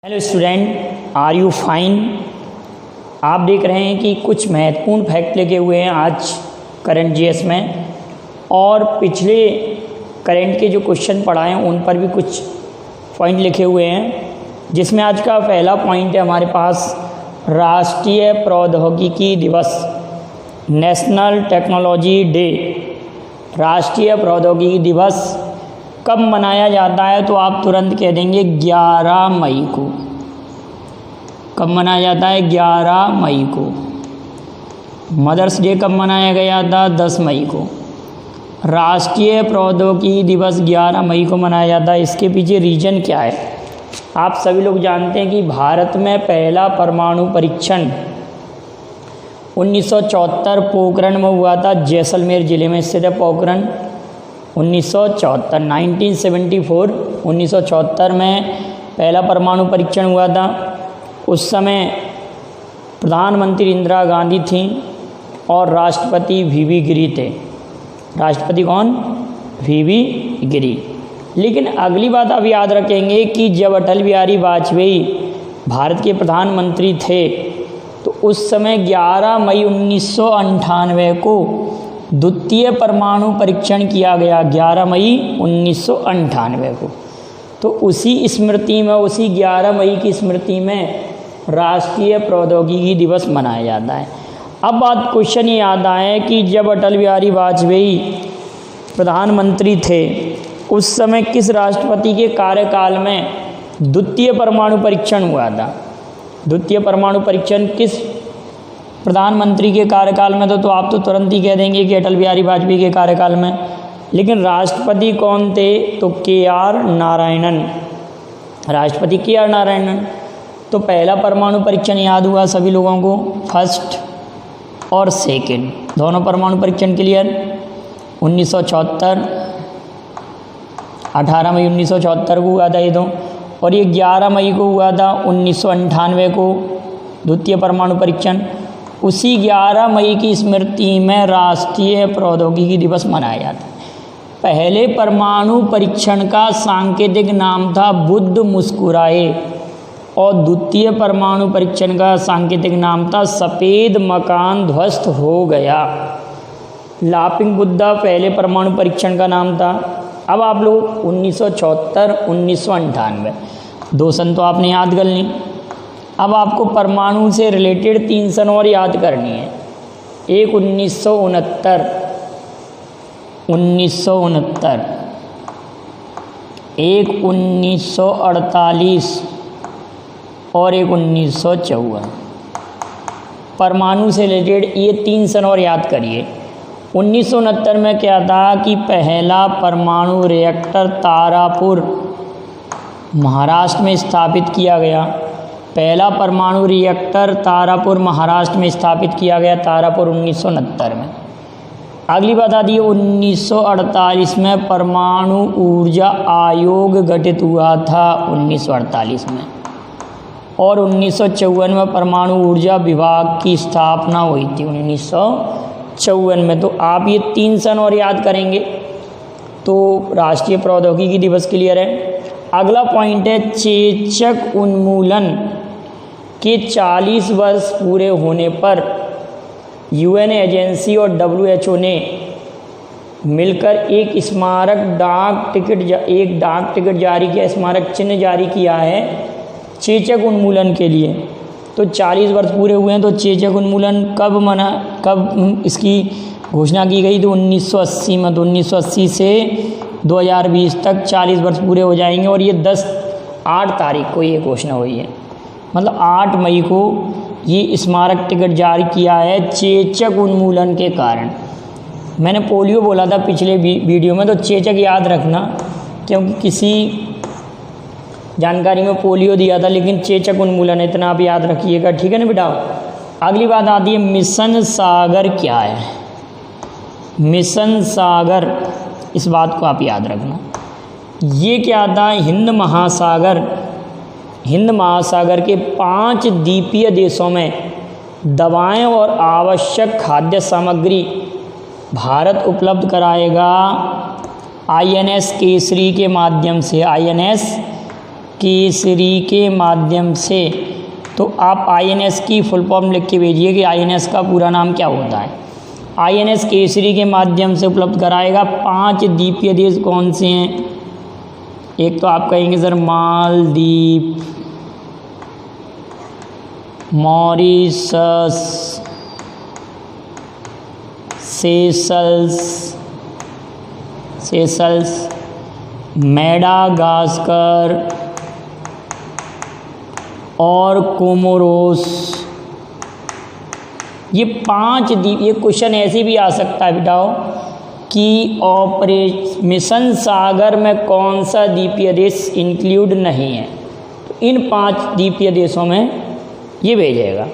Hello student, are you fine. आप देख रहे हैं कि कुछ महत्वपूर्ण फैक्ट लिखे हुए हैं आज करंट जीएस में, और पिछले करंट के जो क्वेश्चन पढ़ाए हैं उन पर भी कुछ पॉइंट लिखे हुए हैं, जिसमें आज का पहला पॉइंट है हमारे पास राष्ट्रीय प्रौद्योगिकी दिवस, नेशनल टेक्नोलॉजी डे। राष्ट्रीय प्रौद्योगिकी दिवस कब मनाया जाता है? तो आप तुरंत कह देंगे 11 मई को। कब मनाया जाता है? 11 मई को। मदर्स डे कब मनाया गया था? 10 मई को। राष्ट्रीय प्रौद्योगिकी दिवस 11 मई को मनाया जाता है। इसके पीछे रीजन क्या है? आप सभी लोग जानते हैं कि भारत में पहला परमाणु परीक्षण 1974 पोखरण में हुआ था। जैसलमेर ज़िले में स्थित है पोखरण। 1974 में पहला परमाणु परीक्षण हुआ था। उस समय प्रधानमंत्री इंदिरा गांधी थीं और राष्ट्रपति वीवी गिरी थे। राष्ट्रपति कौन? वीवी गिरी। लेकिन अगली बात आप याद रखेंगे कि जब अटल बिहारी वाजपेयी भारत के प्रधानमंत्री थे तो उस समय 11 मई 1998 को द्वितीय परमाणु परीक्षण किया गया। 11 मई 1998 को। तो उसी स्मृति में, उसी 11 मई की स्मृति में राष्ट्रीय प्रौद्योगिकी दिवस मनाया जाता है। अब बात क्वेश्चन ये याद आए कि जब अटल बिहारी वाजपेयी प्रधानमंत्री थे उस समय किस राष्ट्रपति के कार्यकाल में द्वितीय परमाणु परीक्षण हुआ था? द्वितीय परमाणु परीक्षण किस प्रधानमंत्री के कार्यकाल में? तो आप तो तुरंत ही कह देंगे कि अटल बिहारी वाजपेयी के कार्यकाल में। लेकिन राष्ट्रपति कौन थे? तो के.आर. नारायणन। राष्ट्रपति के.आर. नारायणन। तो पहला परमाणु परीक्षण याद हुआ सभी लोगों को, फर्स्ट और सेकंड दोनों परमाणु परीक्षण क्लियर। 1974, 18 मई 1974 को हुआ था ये दो, और ये 11 मई को हुआ था 1998 को द्वितीय परमाणु परीक्षण। उसी 11 मई की स्मृति में राष्ट्रीय प्रौद्योगिकी दिवस मनाया जाता है। पहले परमाणु परीक्षण का सांकेतिक नाम था बुद्ध मुस्कुराए, और द्वितीय परमाणु परीक्षण का सांकेतिक नाम था सफ़ेद मकान ध्वस्त हो गया। लाफिंग बुद्धा पहले परमाणु परीक्षण का नाम था। अब आप लोग 1974, 1998 दो सन तो आपने याद कर ली। अब आपको परमाणु से रिलेटेड 3 सन और याद करनी है। एक 1969, एक 1948 और एक 1954। परमाणु से रिलेटेड ये 3 सन और याद करिए। 1969 में क्या था कि पहला परमाणु रिएक्टर तारापुर महाराष्ट्र में स्थापित किया गया। पहला परमाणु रिएक्टर तारापुर महाराष्ट्र में स्थापित किया गया, तारापुर 1969 में। अगली बात आती है 1948 में परमाणु ऊर्जा आयोग गठित हुआ था 1948 में, और 1954 में परमाणु ऊर्जा विभाग की स्थापना हुई थी 1954 में। तो आप ये 3 सन और याद करेंगे तो राष्ट्रीय प्रौद्योगिकी दिवस क्लियर है। अगला पॉइंट है चेचक उन्मूलन के 40 वर्ष पूरे होने पर यूएन एजेंसी और WHO ने मिलकर एक स्मारक डाक टिकट जारी किया, स्मारक चिन्ह जारी किया है चेचक उन्मूलन के लिए। तो 40 वर्ष पूरे हुए हैं। तो चेचक उन्मूलन कब इसकी घोषणा की गई? तो 1980 में। तो 1980 से 2020 तक 40 वर्ष पूरे हो जाएंगे, और ये 8 तारीख को ये घोषणा हुई है। मतलब 8 मई को ये स्मारक टिकट जारी किया है चेचक उन्मूलन के कारण। मैंने पोलियो बोला था पिछले वीडियो में, तो चेचक याद रखना, क्योंकि किसी जानकारी में पोलियो दिया था, लेकिन चेचक उन्मूलन इतना आप याद रखिएगा, ठीक है ना बेटा। अगली बात आती है मिशन सागर क्या है? मिशन सागर, इस बात को आप याद रखना। ये क्या था? हिंद महासागर के 5 द्वीपीय देशों में दवाएं और आवश्यक खाद्य सामग्री भारत उपलब्ध कराएगा INS केसरी के माध्यम से। INS केसरी के माध्यम से, तो आप INS की फुल फॉर्म लिख के भेजिए कि INS का पूरा नाम क्या होता है। INS केसरी के माध्यम से उपलब्ध कराएगा। 5 द्वीपीय देश कौन से हैं? एक तो आप कहेंगे sir Maldives, Mauritius, Seychelles, Madagascar और कोमोरोस। ये 5 द्वीप, ये क्वेश्चन ऐसे भी आ सकता है बेटाओ कि मिशन सागर में कौन सा द्वीपीय देश इंक्लूड नहीं है, तो इन 5 द्वीपीय देशों में ये भेजेगा।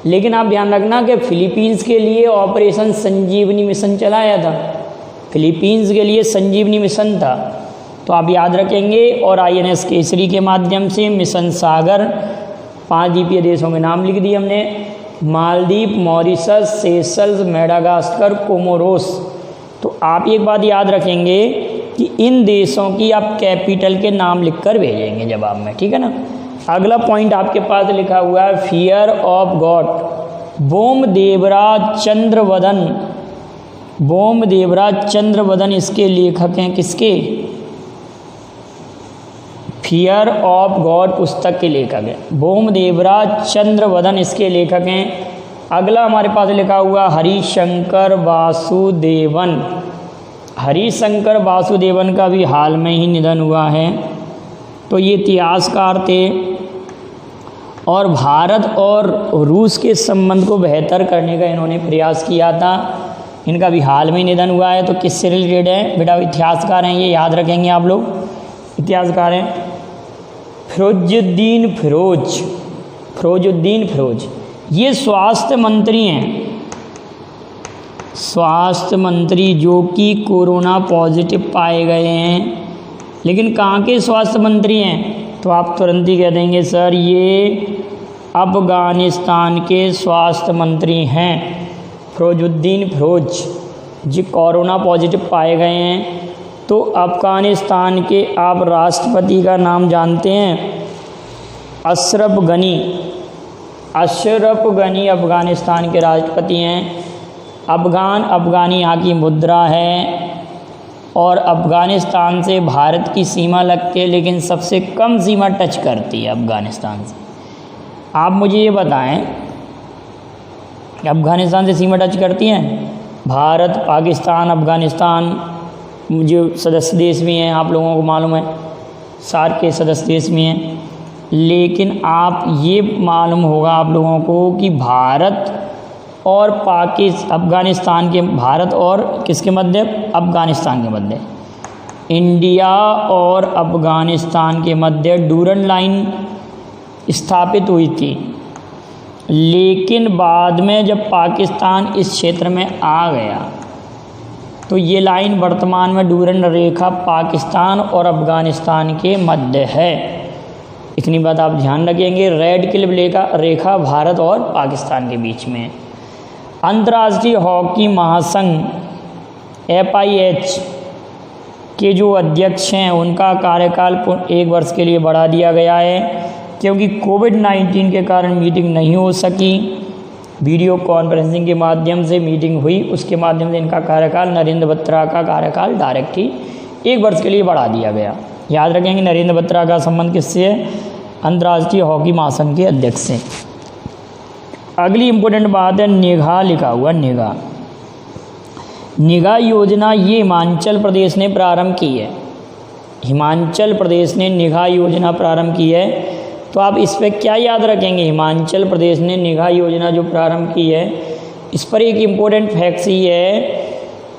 लेकिन आप ध्यान रखना कि फिलीपींस के लिए ऑपरेशन संजीवनी मिशन चलाया था, फिलीपींस के लिए संजीवनी मिशन था, तो आप याद रखेंगे। और INS केसरी के माध्यम से मिशन सागर, 5 द्वीपीय देशों के नाम लिख दिए हमने, Maldives, Mauritius, Seychelles, Madagascar, Comoros. तो आप एक बात याद रखेंगे कि इन देशों की आप कैपिटल के नाम लिखकर भेजेंगे जवाब में, ठीक है ना। अगला पॉइंट आपके पास लिखा हुआ है फियर ऑफ गॉड। बोमदेवराज चंद्रवदन इसके लेखक हैं, किसके? फियर ऑफ गॉड पुस्तक के लेखक हैं बोमदेवराज चंद्रवदन, इसके लेखक हैं। अगला हमारे पास लिखा हुआ हरिशंकर वासुदेवन का भी हाल में ही निधन हुआ है। तो ये इतिहासकार थे और भारत और रूस के संबंध को बेहतर करने का इन्होंने प्रयास किया था। इनका भी हाल में निधन हुआ है। तो किससे रिलेटेड है बेटा? इतिहासकार हैं, ये याद रखेंगे आप लोग। इतिहासकार हैं फिरोजुद्दीन फिरोज। ये स्वास्थ्य मंत्री हैं, स्वास्थ्य मंत्री जो कि कोरोना पॉजिटिव पाए गए हैं। लेकिन कहाँ के स्वास्थ्य मंत्री हैं? तो आप तुरंत ही कह देंगे सर ये अफ़गानिस्तान के स्वास्थ्य मंत्री हैं, फिरोजुद्दीन फिरोज जी कोरोना पॉजिटिव पाए गए हैं। तो अफ़गानिस्तान के आप राष्ट्रपति का नाम जानते हैं? अशरफ गनी अफ़गानिस्तान के राष्ट्रपति हैं। अफ़गानी यहाँ की मुद्रा है और अफ़गानिस्तान से भारत की सीमा लगती है, लेकिन सबसे कम सीमा टच करती है अफ़गानिस्तान से। आप मुझे ये बताएं कि अफ़गानिस्तान से सीमा टच करती हैं? भारत, पाकिस्तान, अफ़गानिस्तान जो सदस्य देश भी हैं, आप लोगों को मालूम है, सार्क के सदस्य देश भी हैं। लेकिन आप ये मालूम होगा आप लोगों को कि भारत और अफ़गानिस्तान के, भारत और किसके मध्य? अफ़गानिस्तान के मध्य, इंडिया और अफ़गानिस्तान के मध्य डूरन लाइन स्थापित हुई थी। लेकिन बाद में जब पाकिस्तान इस क्षेत्र में आ गया तो ये लाइन वर्तमान में डूरन रेखा पाकिस्तान और अफ़गानिस्तान के मध्य है। इतनी बात आप ध्यान रखेंगे। रेड क्लिफ रेखा भारत और पाकिस्तान के बीच में। अंतर्राष्ट्रीय हॉकी महासंघ FIH के जो अध्यक्ष हैं उनका कार्यकाल 1 वर्ष के लिए बढ़ा दिया गया है, क्योंकि कोविड-19 के कारण मीटिंग नहीं हो सकी। वीडियो कॉन्फ्रेंसिंग के माध्यम से मीटिंग हुई, उसके माध्यम से इनका कार्यकाल, नरेंद्र बत्रा का कार्यकाल डायरेक्ट ही 1 वर्ष के लिए बढ़ा दिया गया। याद रखेंगे नरेंद्र बत्रा का संबंध किससे है? अंतर्राष्ट्रीय हॉकी महासंघ के अध्यक्ष से। अगली इम्पोर्टेंट बात है निगाह लिखा हुआ। निगाह योजना ये हिमाचल प्रदेश ने प्रारंभ की है। हिमाचल प्रदेश ने निगाह योजना प्रारंभ की है। तो आप इस पर क्या याद रखेंगे? हिमाचल प्रदेश ने निगाह योजना जो प्रारंभ की है, इस पर एक इम्पोर्टेंट फैक्ट ये है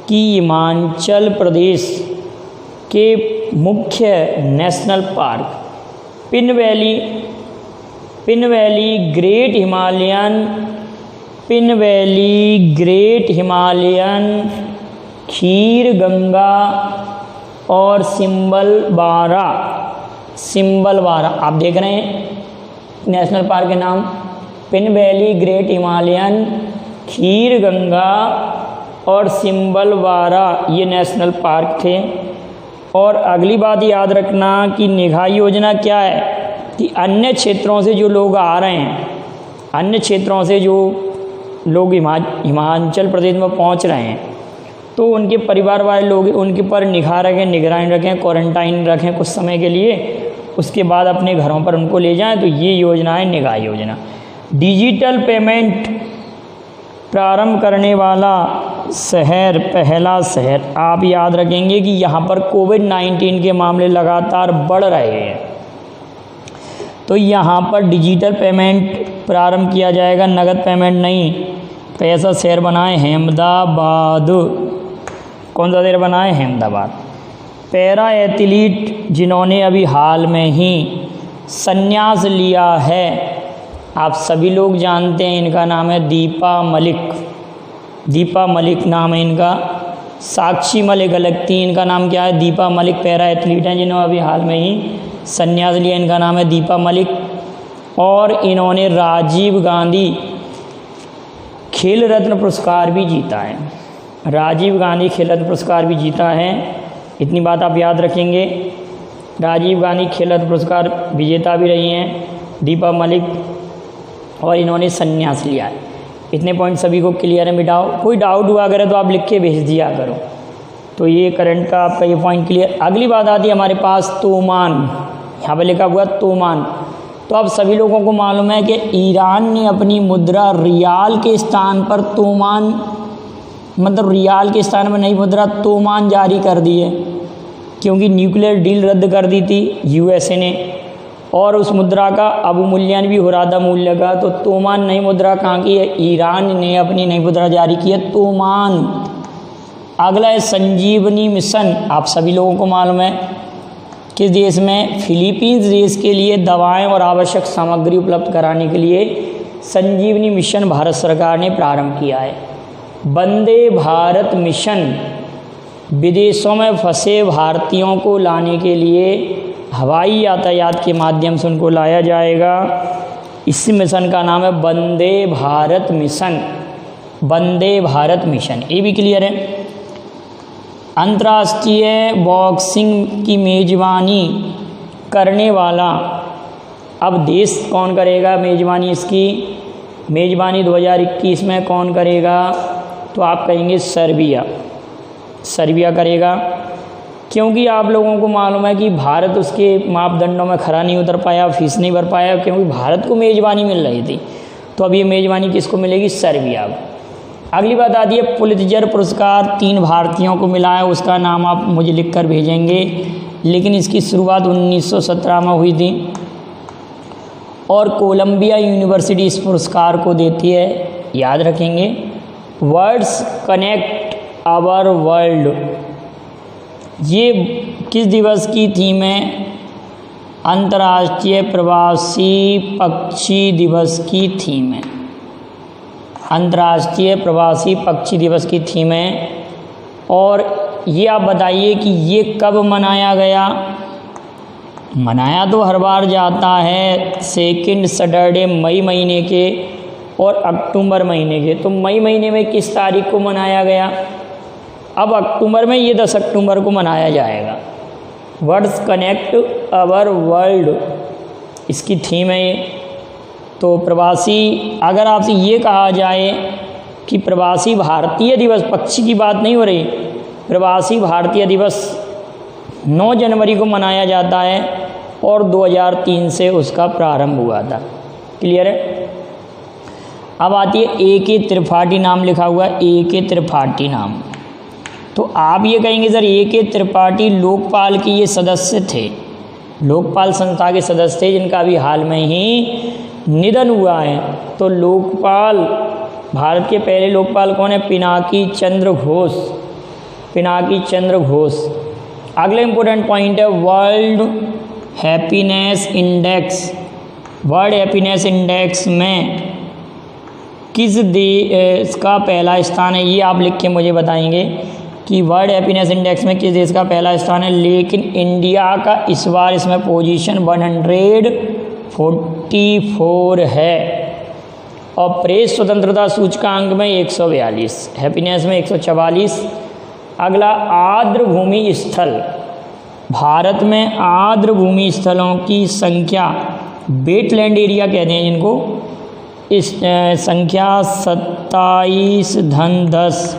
कि हिमाचल प्रदेश के मुख्य national park Pin valley great Himalayan, Kheer Ganga और सिंबलवारा। आप देख रहे हैं नेशनल पार्क के नाम, pin valley, great Himalayan, Kheer Ganga और सिंबलवारा, ये नेशनल पार्क थे। और अगली बात याद रखना कि निगाह योजना क्या है कि अन्य क्षेत्रों से जो लोग आ रहे हैं, अन्य क्षेत्रों से जो लोग हिमाचल प्रदेश में पहुंच रहे हैं, तो उनके परिवार वाले लोग उनके पर निगाह रखें, निगरानी रखें, क्वारंटाइन रखें कुछ समय के लिए, उसके बाद अपने घरों पर उनको ले जाएं। तो ये योजना है निगाह योजना। डिजिटल पेमेंट प्रारंभ करने वाला शहर, पहला शहर, आप याद रखेंगे कि यहाँ पर कोविड-19 के मामले लगातार बढ़ रहे हैं, तो यहाँ पर डिजिटल पेमेंट प्रारंभ किया जाएगा, नगद पेमेंट नहीं। पैसा शहर बनाए अहमदाबाद। कौन सा शहर बनाए? अहमदाबाद। पैरा एथलीट जिन्होंने अभी हाल में ही संन्यास लिया है, आप सभी लोग जानते हैं, इनका नाम है दीपा मलिक। दीपा मलिक नाम है इनका। साक्षी मलिक अलग थी, इनका नाम क्या है? दीपा मलिक। पैरा एथलीट हैं जिन्होंने अभी हाल में ही संन्यास लिया, इनका नाम है दीपा मलिक। और इन्होंने राजीव गांधी खेल रत्न पुरस्कार भी जीता है। राजीव गांधी खेल रत्न पुरस्कार भी जीता है, इतनी बात आप याद रखेंगे। राजीव गांधी खेल रत्न पुरस्कार विजेता भी रही हैं दीपा मलिक, और इन्होंने संन्यास लिया है। इतने पॉइंट सभी को क्लियर है मिटाओ। कोई डाउट हुआ करे तो आप लिख के भेज दिया करो। तो ये करंट का आपका ये पॉइंट क्लियर। अगली बात आती है हमारे पास तोमान। यहाँ पे लिखा हुआ तोमान। तो अब सभी लोगों को मालूम है कि ईरान ने अपनी मुद्रा रियाल के स्थान पर तोमान, मतलब रियाल के स्थान में नई मुद्रा तोमान जारी कर दी है, क्योंकि न्यूक्लियर डील रद्द कर दी थी यूएसए ने, और उस मुद्रा का अवमूल्यन भी हो रहा था मूल्य का। तो तोमान नई मुद्रा कहाँ की है? ईरान ने अपनी नई मुद्रा जारी की है, तोमान। अगला है संजीवनी मिशन। आप सभी लोगों को मालूम है किस देश में? फिलीपींस देश के लिए दवाएं और आवश्यक सामग्री उपलब्ध कराने के लिए संजीवनी मिशन भारत सरकार ने प्रारंभ किया है। वंदे भारत मिशन विदेशों में फंसे भारतीयों को लाने के लिए हवाई यातायात के माध्यम से उनको लाया जाएगा। इस मिशन का नाम है वंदे भारत मिशन। वंदे भारत मिशन, ये भी क्लियर है। अंतर्राष्ट्रीय बॉक्सिंग की मेज़बानी करने वाला अब देश कौन करेगा मेज़बानी? इसकी मेज़बानी 2021 में कौन करेगा? तो आप कहेंगे सर्बिया। सर्बिया करेगा, क्योंकि आप लोगों को मालूम है कि भारत उसके मापदंडों में खरा नहीं उतर पाया, फीस नहीं भर पाया, क्योंकि भारत को मेज़बानी मिल रही थी। तो अब ये मेज़बानी किसको मिलेगी? सर्बिया। अगली बात आती है पुलित्ज़र पुरस्कार 3 भारतीयों को मिला है, उसका नाम आप मुझे लिखकर भेजेंगे, लेकिन इसकी शुरुआत 1917 में हुई थी, और कोलंबिया यूनिवर्सिटी इस पुरस्कार को देती है, याद रखेंगे। वर्ड्स कनेक्ट आवर वर्ल्ड, ये किस दिवस की थीम है? अंतर्राष्ट्रीय प्रवासी पक्षी दिवस की थीम है। अंतर्राष्ट्रीय प्रवासी पक्षी दिवस की थीम है। और ये आप बताइए कि ये कब मनाया गया? मनाया तो हर बार जाता है सेकंड सैटरडे मई महीने के और अक्टूबर महीने के। तो मई महीने में किस तारीख को मनाया गया? अब अक्टूबर में ये 10 अक्टूबर को मनाया जाएगा। वर्ड्स कनेक्ट आवर वर्ल्ड इसकी थीम है ये। तो प्रवासी, अगर आपसे ये कहा जाए कि प्रवासी भारतीय दिवस, पक्षी की बात नहीं हो रही, प्रवासी भारतीय दिवस 9 जनवरी को मनाया जाता है और 2003 से उसका प्रारंभ हुआ था। क्लियर है? अब आती है A.K. त्रिपाठी, नाम लिखा हुआ A.K. त्रिपाठी नाम। तो आप ये कहेंगे सर A.K. त्रिपाठी लोकपाल के ये सदस्य थे, लोकपाल संस्था के सदस्य थे, जिनका अभी हाल में ही निधन हुआ है। तो लोकपाल, भारत के पहले लोकपाल कौन है? पिनाकी चंद्र घोष। पिनाकी चंद्र घोष। अगला इंपॉर्टेंट पॉइंट है world happiness index. World happiness index में किस देश का पहला स्थान है? ये आप लिख के मुझे बताएंगे कि वर्ल्ड हैप्पीनेस इंडेक्स में किस देश का पहला स्थान है। लेकिन इंडिया का इस बार इसमें पोजीशन 144 है, और प्रेस स्वतंत्रता सूचकांक में 142, हैप्पीनेस में 144। अगला आर्द्र भूमि स्थल, भारत में आर्द्र भूमि स्थलों की संख्या, वेटलैंड एरिया कहते हैं जिनको, इस संख्या 27/10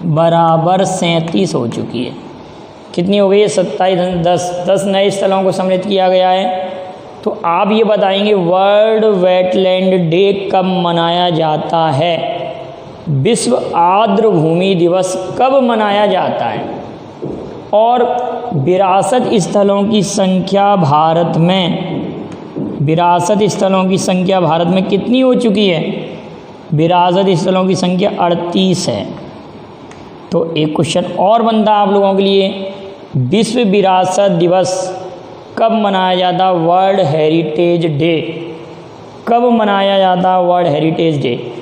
बराबर 37 हो चुकी है। कितनी हो गई है? 27/10 नए स्थलों को सम्मिलित किया गया है। तो आप ये बताएंगे वर्ल्ड वेटलैंड डे कब मनाया जाता है? विश्व आर्द्र भूमि दिवस कब मनाया जाता है? और विरासत स्थलों की संख्या भारत में, विरासत स्थलों की संख्या भारत में कितनी हो चुकी है? विरासत स्थलों की संख्या 38 है। तो एक क्वेश्चन और बनता है आप लोगों के लिए, विश्व विरासत दिवस कब मनाया जाता? वर्ल्ड हेरिटेज डे कब मनाया जाता? World heritage day.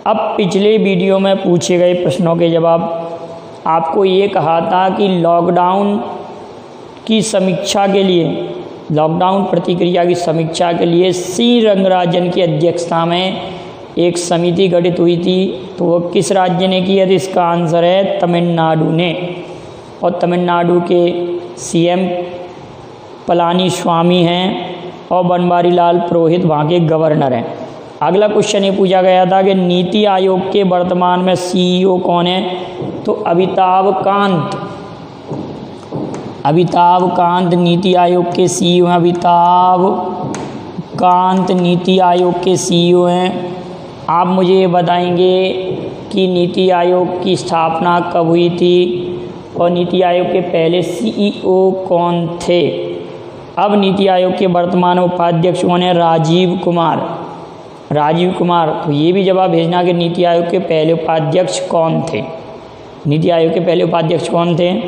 अब पिछले वीडियो में पूछे गए प्रश्नों के जवाब, आपको ये कहा था कि लॉकडाउन की समीक्षा के लिए, लॉकडाउन प्रतिक्रिया की समीक्षा के लिए सी रंगराजन की अध्यक्षता में एक समिति गठित हुई थी। तो वो किस राज्य ने की है? तो इसका आंसर है तमिलनाडु ने। और तमिलनाडु के सीएम पलानीस्वामी हैं और बनवारी लाल पुरोहित वहाँ के गवर्नर हैं। अगला क्वेश्चन ये पूछा गया था कि नीति आयोग के वर्तमान में सीईओ कौन है? तो अमिताभ कांत। अमिताभ कांत नीति आयोग के सीईओ हैं। अमिताभ कांत नीति आयोग के सीईओ हैं। आप मुझे ये बताएंगे कि नीति आयोग की स्थापना कब हुई थी और नीति आयोग के पहले सीईओ कौन थे? अब नीति आयोग के वर्तमान उपाध्यक्ष कौन है? राजीव कुमार। राजीव कुमार। तो ये भी जवाब भेजना कि नीति आयोग के पहले उपाध्यक्ष कौन थे? नीति आयोग के पहले उपाध्यक्ष कौन थे?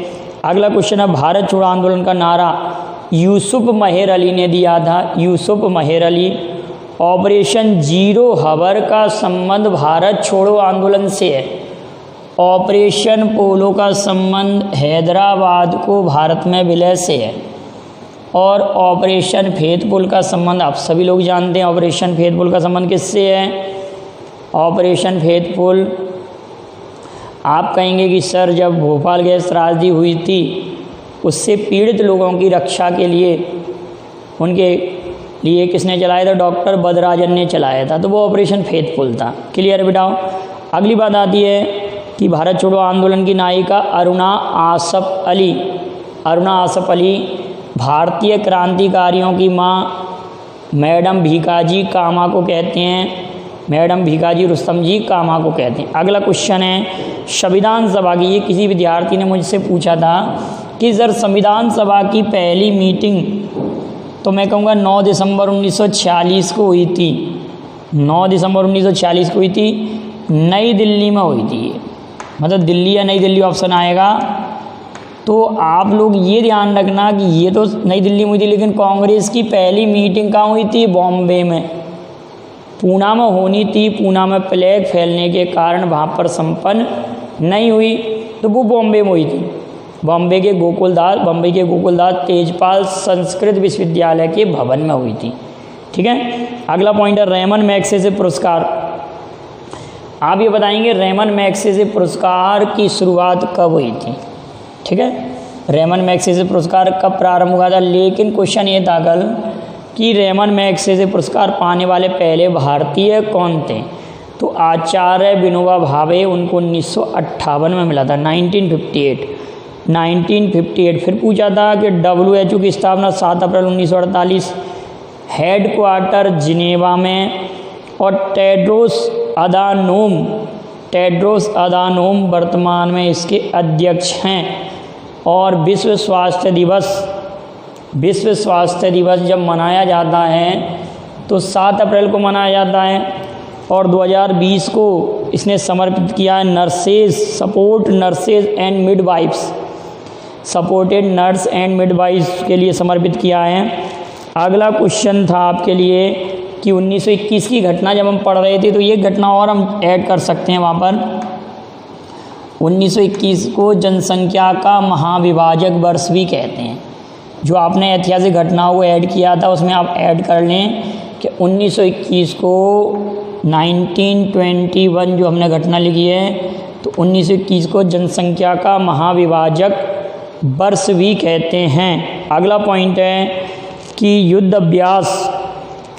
अगला क्वेश्चन है, भारत छोड़ो आंदोलन का नारा यूसुफ मेहर अली ने दिया था। यूसुफ मेहर अली। ऑपरेशन जीरो हवर का संबंध भारत छोड़ो आंदोलन से है। ऑपरेशन पोलो का संबंध हैदराबाद को भारत में विलय से है। और ऑपरेशन फेथफुल का संबंध आप सभी लोग जानते हैं। ऑपरेशन फेथफुल का संबंध किससे है? ऑपरेशन फेथफुल, आप कहेंगे कि सर जब भोपाल गैस त्रासदी हुई थी उससे पीड़ित लोगों की रक्षा के लिए, उनके लिए किसने चलाया था? डॉक्टर बदराजन ने चलाया था। तो वो ऑपरेशन फेथफुल था। क्लियर बेटाओ। अगली बात आती है कि भारत छोड़ो आंदोलन की नायिका अरुणा आसफ अली। अरुणा आसफ अली भारतीय क्रांतिकारियों की माँ मैडम भीकाजी कामा को कहते हैं। मैडम भीकाजी रुस्तम जी कामा को कहते हैं। अगला क्वेश्चन है संविधान सभा की। ये किसी विद्यार्थी ने मुझसे पूछा था कि सर संविधान सभा की पहली मीटिंग, तो मैं कहूँगा 9 दिसंबर 1946 को हुई थी। 9 दिसंबर 1946 को हुई थी। नई दिल्ली में हुई थी। मतलब दिल्ली या नई दिल्ली ऑप्शन आएगा। तो आप लोग ये ध्यान रखना कि ये तो नई दिल्ली में हुई थी, लेकिन कांग्रेस की पहली मीटिंग कहाँ हुई थी? बॉम्बे में। पूना में होनी थी। पूना में प्लेग फैलने के कारण वहाँ पर संपन्न नहीं हुई, तो वो बॉम्बे में हुई थी। बॉम्बे के गोकुलदास तेजपाल संस्कृत विश्वविद्यालय के भवन में हुई थी। ठीक है। अगला पॉइंट है रेमन मैग्सेसे पुरस्कार। आप ये बताएंगे रेमन मैग्सेसे पुरस्कार की शुरुआत कब हुई थी? ठीक है। रेमन मैग्सेसे पुरस्कार कब प्रारंभ हुआ था? लेकिन क्वेश्चन ये था कल कि रेमन मैग्सेसे पुरस्कार पाने वाले पहले भारतीय कौन थे? तो आचार्य विनोबा भावे, उनको 1958 में मिला था। 1958। फिर पूछा था कि WHO की स्थापना 7 अप्रैल 1948, हेड क्वार्टर जिनेवा में। और टेड्रोस अदानोम वर्तमान में इसके अध्यक्ष हैं। और विश्व स्वास्थ्य दिवस जब मनाया जाता है तो 7 अप्रैल को मनाया जाता है। और 2020 को इसने समर्पित किया है सपोर्टेड नर्स एंड मिडवाइफ्स के लिए समर्पित किया है। अगला क्वेश्चन था आपके लिए कि 1921 की घटना जब हम पढ़ रहे थे तो ये घटना और हम ऐड कर सकते हैं वहाँ पर। 1921 को जनसंख्या का महाविभाजक वर्ष भी कहते हैं। जो आपने ऐतिहासिक घटनाओं को ऐड किया था उसमें आप ऐड कर लें कि 1921 को 1921 जो हमने घटना लिखी है, तो 1921 को जनसंख्या का महाविभाजक वर्ष भी कहते हैं। अगला पॉइंट है कि युद्ध अभ्यास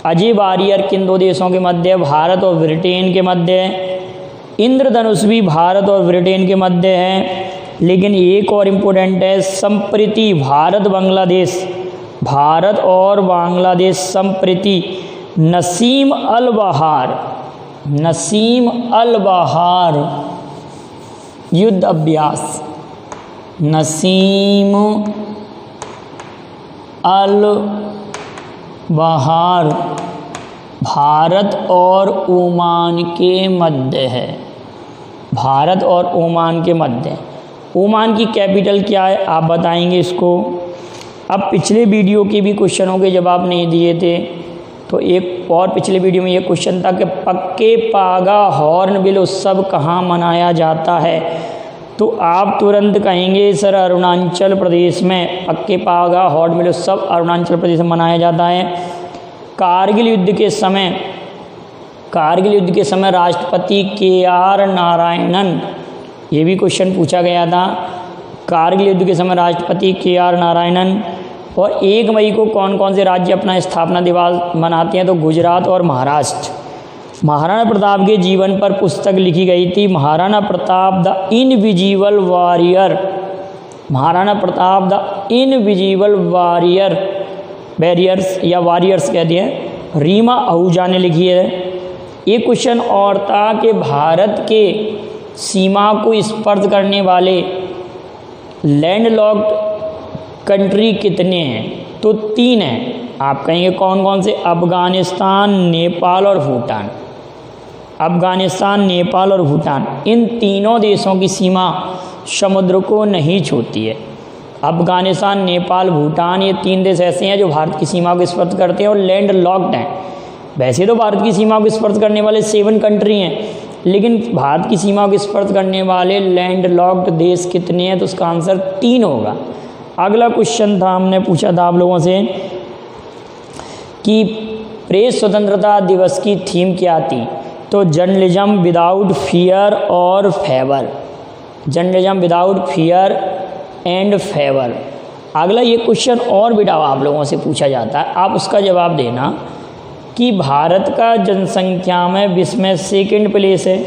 अजय वारियर किन दो देशों के मध्य, भारत और ब्रिटेन के मध्य है। इंद्रधनुष भी भारत और ब्रिटेन के मध्य है। लेकिन एक और इम्पोर्टेंट है, संप्रीति भारत और बांग्लादेश संप्रीति नसीम अल बहार युद्ध अभ्यास, नसीम अल बहार भारत और ओमान के मध्य है, भारत और ओमान के मध्य। ओमान की कैपिटल क्या है आप बताएंगे इसको। अब पिछले वीडियो के भी क्वेश्चनों के जवाब नहीं दिए थे, तो एक और पिछले वीडियो में ये क्वेश्चन था कि पक्के पागा हॉर्नबिल उत्सव कहाँ मनाया जाता है, तो आप तुरंत कहेंगे सर अरुणाचल प्रदेश में। पक्के पागा हॉर्नबिल उत्सव अरुणाचल प्रदेश में मनाया जाता है। कारगिल युद्ध के समय राष्ट्रपति KR नारायणन, ये भी क्वेश्चन पूछा गया था। कारगिल युद्ध के समय राष्ट्रपति KR नारायणन। और 1 मई को कौन कौन से राज्य अपना स्थापना दिवस मनाते हैं, तो गुजरात और महाराष्ट्र। महाराणा प्रताप के जीवन पर पुस्तक लिखी गई थी, Maharana Pratap the invisible warrior. Maharana Pratap the invisible warriors या वॉरियर्स कहते हैं, रीमा आहूजा ने लिखी है। एक क्वेश्चन और था कि भारत के सीमा को स्पर्श करने वाले लैंडलॉक्ड कंट्री कितने हैं, तो 3 हैं। आप कहेंगे कौन कौन से, अफ़गानिस्तान, नेपाल और भूटान। अफ़गानिस्तान, नेपाल और भूटान, इन तीनों देशों की सीमा समुद्र को नहीं छूती है। अफ़गानिस्तान, नेपाल, भूटान, ये 3 देश ऐसे हैं जो भारत की सीमा को स्पर्श करते हैं और लैंड लॉक्ड हैं। वैसे तो भारत की सीमा को स्पर्श करने वाले 7 कंट्री हैं, लेकिन भारत की सीमा को स्पर्श करने वाले लैंड लॉक्ड देश कितने हैं, तो उसका आंसर 3 होगा। अगला क्वेश्चन था, हमने पूछा था आप लोगों से कि प्रेस स्वतंत्रता दिवस की थीम क्या थी, तो जर्नलिज्म विदाउट फियर और favour. Journalism without fear and favour. अगला ये क्वेश्चन और बेटा आप लोगों से पूछा जाता है, आप उसका जवाब देना कि भारत का जनसंख्या में विश्व में 2nd प्लेस है,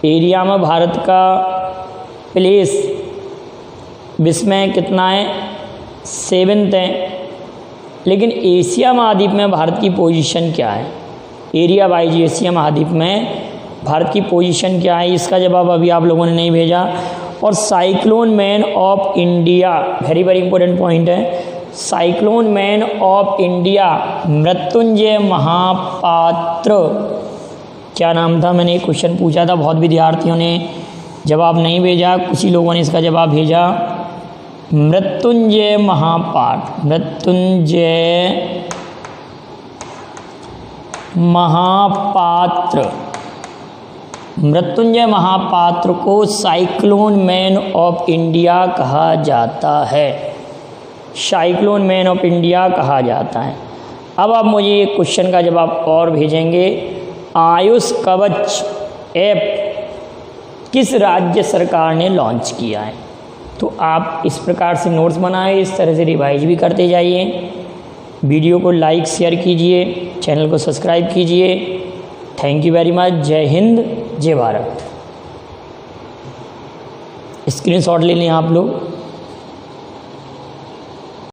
एरिया में भारत का प्लेस विश्व में कितना है, 7th है। लेकिन एशिया महाद्वीप में भारत की पोजीशन क्या है, एरिया वाइज एशिया महाद्वीप में भारत की पोजीशन क्या है, इसका जवाब अभी आप लोगों ने नहीं भेजा। और cyclone man of India, very very important point है, cyclone man of India Mrutyunjay Mohapatra, क्या नाम था, मैंने एक क्वेश्चन पूछा था, बहुत विद्यार्थियों ने जवाब नहीं भेजा, कुछ ही लोगों ने इसका जवाब भेजा। मृत्युंजय महापात्र, मृत्युंजय महापात्र, मृत्युंजय महापात्र को साइक्लोन मैन ऑफ इंडिया कहा जाता है, साइक्लोन मैन ऑफ इंडिया कहा जाता है। अब आप मुझे एक क्वेश्चन का जवाब और भेजेंगे, आयुष कवच ऐप किस राज्य सरकार ने लॉन्च किया है, तो आप इस प्रकार से नोट्स बनाएं, इस तरह से रिवाइज भी करते जाइए। वीडियो को लाइक शेयर कीजिए, चैनल को सब्सक्राइब कीजिए। Thank you very much. जय हिंद, जय भारत। स्क्रीनशॉट ले लें आप लोग।